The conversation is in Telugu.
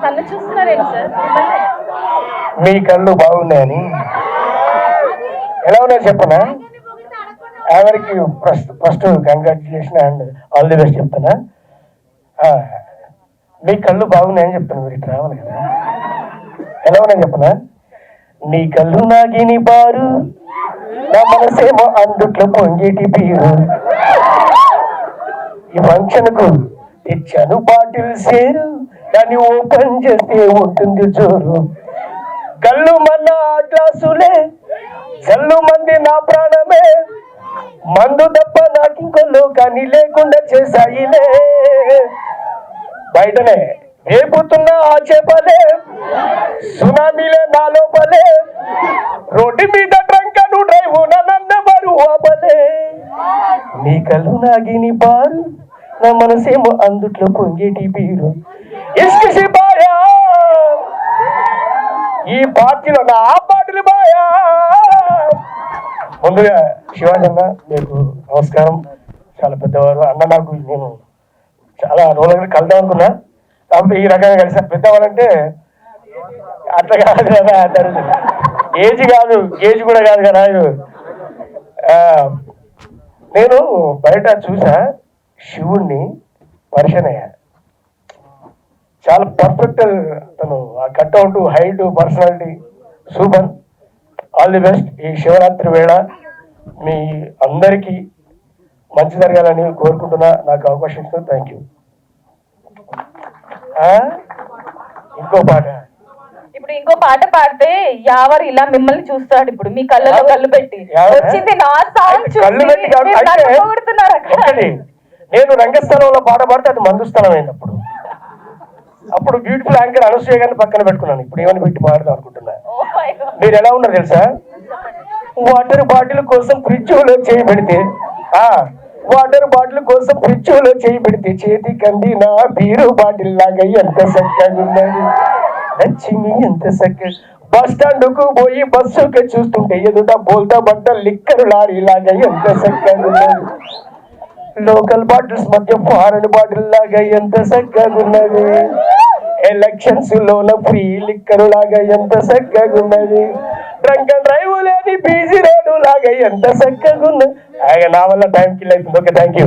నన్ను చూస్తున్నారేంటి సార్? మీ కళ్ళు బాగున్నాయని. ఎలా ఉన్నాయో చెప్పనా? ఎవరికి first congratulation and all the best చెప్తానా. మీ కళ్ళు బాగున్నాయని చెప్తాను. మీరు ఇట్లా రావాలి కదా. ఎలా ఉన్నాయని చెప్పనా? నీ కళ్ళు నాగిని బారు, నా మనసేమో అందుట్లో పొంగేటి బీరు. ఈ ఫంక్షన్కు తెచ్చాను బాటిల్ సేరు, దాన్ని ఓపెన్ చేస్తే ఉంటుంది జోరు. కళ్ళు మన్న గ్లాసులే, చల్లు మంది నా ప్రాణమే, మందు తప్ప నాకింకొల్లు కానీ లేకుండా చేశాయిలే. బయటనే రేపుతున్న ఆ చేపలే, సునామీలే నా లోపలే, రోడ్డు మీద ట్రంకను డ్రైవ్ నన్నెవరు ఆపలే. నీ కళ్ళు నాగిని బారు, నా మనసేమో అందుట్లో పొంగేటి బీరు. ఇసుక బాయా ఈ పార్టీలో నా పాటలు బాయా. ముందుగా శివాజీ అన్న మీకు నమస్కారం. చాలా పెద్దవారు అన్న. నాకు నేను చాలా రోజులు కలుద్దాం అనుకున్నా, కాబట్టి ఈ రకంగా కలిసా. పెద్దవాళ్ళంటే అట్లా కాదు కదా అంటారు. ఏజ్ కాదు, ఏజ్ కూడా కాదు కదా. నేను బయట చూసా శివుణ్ణి, వర్షనయ్య చాలా పర్ఫెక్ట్. తను ఆ cutout, height, personality super. All the best. ఈ శివరాత్రి వేళ మీ అందరికీ మంచి జరగాలని కోరుకుంటున్నా. నాకు అవకాశం ఇస్తుంది. Thank you. ఇంకో పాట, ఇప్పుడు ఇంకో పాట పాడితే యావర్ ఇలా మిమ్మల్ని చూస్తాడు. ఇప్పుడు మీ కళ్ళలో కళ్ళు పెట్టి వచ్చింది నా సాంగ్ కళ్ళు పెట్టి ఒకటి. నేను రంగస్థలంలో పాట పాడితే అది మందుస్థలం అయినప్పుడు, అప్పుడు బ్యూటిఫుల్ యాంకర్ అనసూయ గారిని పక్కన పెట్టుకున్నాను. ఇప్పుడు ఏమని పెట్టి పాడదాం అనుకుంటున్నా. మీరు ఎలా ఉన్నారు తెలుసా? వాటర్ బాటిల్ కోసం ఫ్రిడ్జ్లో చేయి పెడితే, వాటర్ బాటిల్ కోసం ఫ్రిడ్జ్లో చేయి పెడితే చేతి కంది నా బీరు బాటిల్ లాగా ఎంత చక్కగా ఉన్నది. లక్ష్మి ఎంత చక్కగా. బస్ స్టాండ్ కు పోయి బస్సుకి చూస్తుంటే ఎదుట బోల్తా బట్ట లిక్కరు లారీ లాగా ఎంత చక్కగా ఉన్నది. లోకల్ బాటిల్స్ మధ్య ఫారెన్ బాటిల్ లాగా ఎంత చక్కగా ఉన్నది. ఎలక్షన్స్ లోన ఫ్రీ లిక్కరు లాగా ఎంత చక్కగా ఉన్నది. ట్రంక్ అండ్ డ్రైవ్ లేని బీజీ రోడ్డు లాగా ఎంత చక్కగా ఉన్నది. నా వల్ల టైం కిల్ అవుతుంది. Okay, thank you.